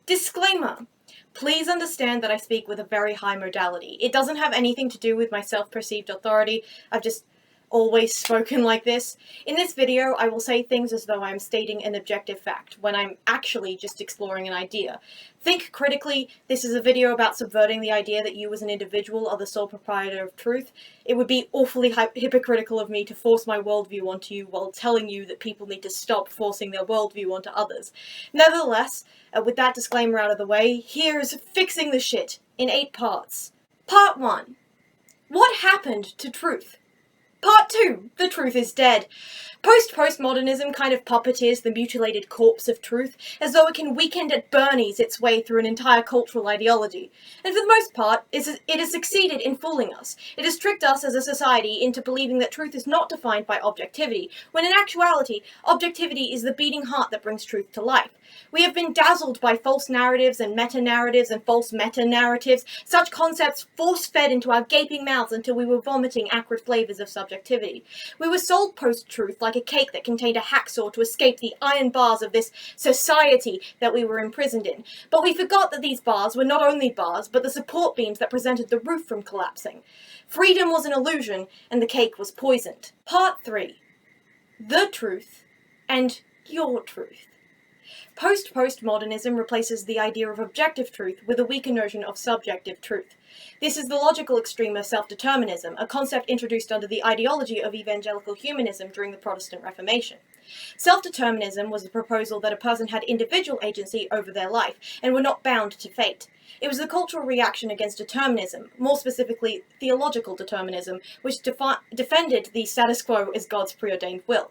Disclaimer. Please understand that I speak with a very high modality. It doesn't have anything to do with my self-perceived authority. I've just always spoken like this. In this video, I will say things as though I'm stating an objective fact, when I'm actually just exploring an idea. Think critically. This is a video about subverting the idea that you as an individual are the sole proprietor of truth. It would be awfully hypocritical of me to force my worldview onto you while telling you that people need to stop forcing their worldview onto others. Nevertheless, with that disclaimer out of the way, here's Fixing the Shit in 8 parts. Part 1. What happened to truth? Part 2. The truth is dead. Post-postmodernism kind of puppeteers the mutilated corpse of truth, as though it can weekend at Bernie's its way through an entire cultural ideology. And for the most part, it has succeeded in fooling us. It has tricked us as a society into believing that truth is not defined by objectivity, when in actuality, objectivity is the beating heart that brings truth to life. We have been dazzled by false narratives and meta-narratives and false meta-narratives, such concepts force-fed into our gaping mouths until we were vomiting acrid flavors of subjectivity. We were sold post-truth like a cake that contained a hacksaw to escape the iron bars of this society that we were imprisoned in. But we forgot that these bars were not only bars, but the support beams that prevented the roof from collapsing. Freedom was an illusion, and the cake was poisoned. Part 3. The truth and your truth. Post-postmodernism replaces the idea of objective truth with a weaker notion of subjective truth. This is the logical extreme of self-determinism, a concept introduced under the ideology of evangelical humanism during the Protestant Reformation. Self-determinism was the proposal that a person had individual agency over their life, and were not bound to fate. It was the cultural reaction against determinism, more specifically theological determinism, which defended the status quo as God's preordained will.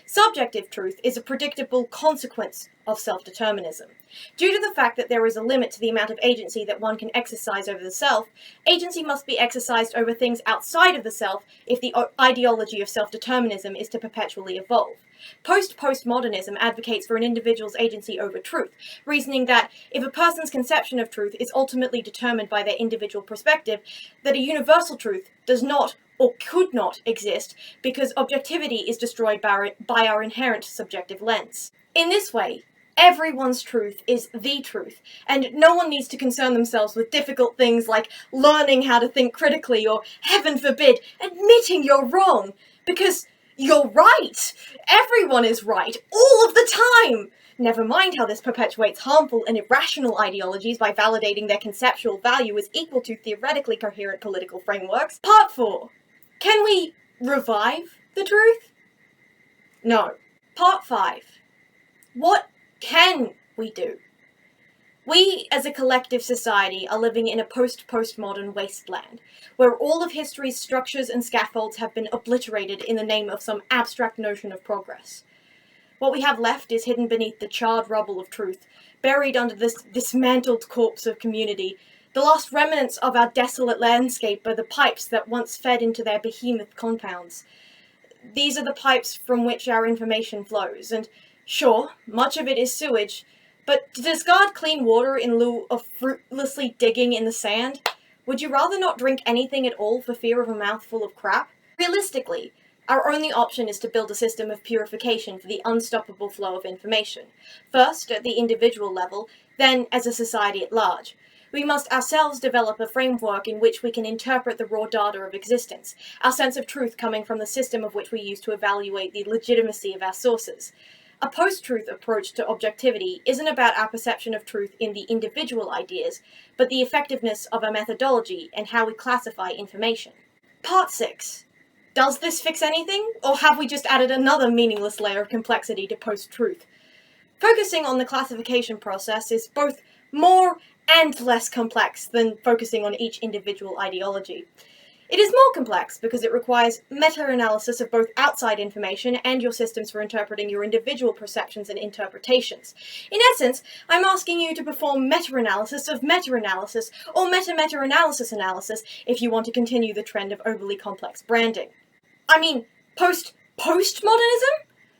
Subjective truth is a predictable consequence of self-determinism. Due to the fact that there is a limit to the amount of agency that one can exercise over the self, agency must be exercised over things outside of the self if the ideology of self-determinism is to perpetually evolve. Post-postmodernism advocates for an individual's agency over truth, reasoning that if a person's conception of truth is ultimately determined by their individual perspective, that a universal truth does not or could not exist because objectivity is destroyed by our inherent subjective lens. In this way, everyone's truth is the truth, and no one needs to concern themselves with difficult things like learning how to think critically or, heaven forbid, admitting you're wrong, because you're right! Everyone is right, all of the time! Never mind how this perpetuates harmful and irrational ideologies by validating their conceptual value as equal to theoretically coherent political frameworks. Part 4. Can we revive the truth? No. Part 5. What can we do? We, as a collective society, are living in a post-postmodern wasteland, where all of history's structures and scaffolds have been obliterated in the name of some abstract notion of progress. What we have left is hidden beneath the charred rubble of truth, buried under this dismantled corpse of community. The last remnants of our desolate landscape are the pipes that once fed into their behemoth compounds. These are the pipes from which our information flows, and sure, much of it is sewage, but to discard clean water in lieu of fruitlessly digging in the sand? Would you rather not drink anything at all for fear of a mouthful of crap? Realistically, our only option is to build a system of purification for the unstoppable flow of information. First, at the individual level, then as a society at large. We must ourselves develop a framework in which we can interpret the raw data of existence, our sense of truth coming from the system of which we use to evaluate the legitimacy of our sources. A post-truth approach to objectivity isn't about our perception of truth in the individual ideas, but the effectiveness of our methodology and how we classify information. Part 6. Does this fix anything, or have we just added another meaningless layer of complexity to post-truth? Focusing on the classification process is both more and less complex than focusing on each individual ideology. It is more complex because it requires meta-analysis of both outside information and your systems for interpreting your individual perceptions and interpretations. In essence, I'm asking you to perform meta-analysis of meta-analysis, or meta-meta-analysis analysis, if you want to continue the trend of overly complex branding. I mean, post-postmodernism?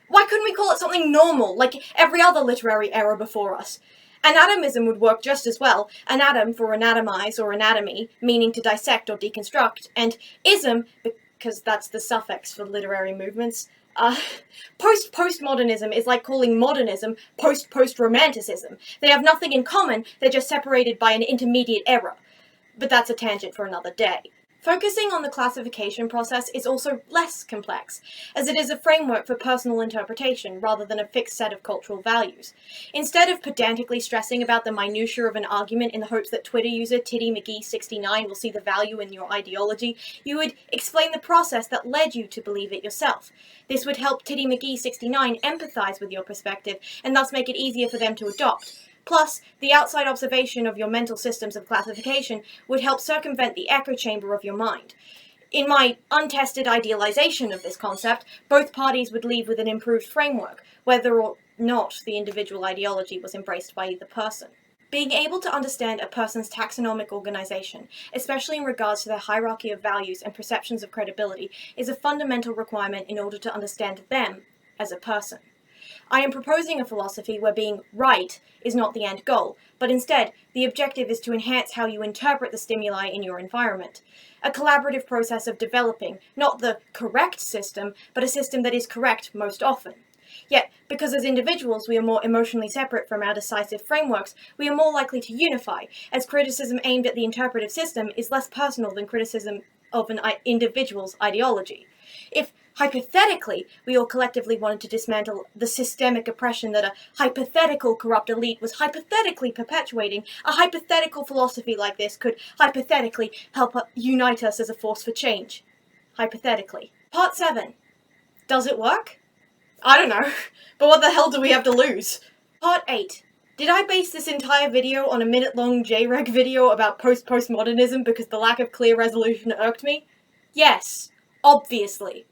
Why couldn't we call it something normal, like every other literary era before us? Anatomism would work just as well, anatom for anatomize or anatomy, meaning to dissect or deconstruct, and ism, because that's the suffix for literary movements, Post-postmodernism is like calling modernism post-post-romanticism. They have nothing in common, they're just separated by an intermediate era. But that's a tangent for another day. Focusing on the classification process is also less complex, as it is a framework for personal interpretation rather than a fixed set of cultural values. Instead of pedantically stressing about the minutiae of an argument in the hopes that Twitter user TittyMcGee69 will see the value in your ideology, you would explain the process that led you to believe it yourself. This would help TittyMcGee69 empathize with your perspective and thus make it easier for them to adopt. Plus, the outside observation of your mental systems of classification would help circumvent the echo chamber of your mind. In my untested idealization of this concept, both parties would leave with an improved framework, whether or not the individual ideology was embraced by either person. Being able to understand a person's taxonomic organization, especially in regards to their hierarchy of values and perceptions of credibility, is a fundamental requirement in order to understand them as a person. I am proposing a philosophy where being right is not the end goal, but instead, the objective is to enhance how you interpret the stimuli in your environment. A collaborative process of developing, not the correct system, but a system that is correct most often. Yet, because as individuals we are more emotionally separate from our decisive frameworks, we are more likely to unify, as criticism aimed at the interpretive system is less personal than criticism of an individual's ideology. If, hypothetically, we all collectively wanted to dismantle the systemic oppression that a hypothetical corrupt elite was hypothetically perpetuating, a hypothetical philosophy like this could hypothetically help unite us as a force for change. Hypothetically. Part 7. Does it work? I don't know, but what the hell do we have to lose? Part 8. Did I base this entire video on a minute-long Jreg video about post-postmodernism because the lack of clear resolution irked me? Yes, obviously.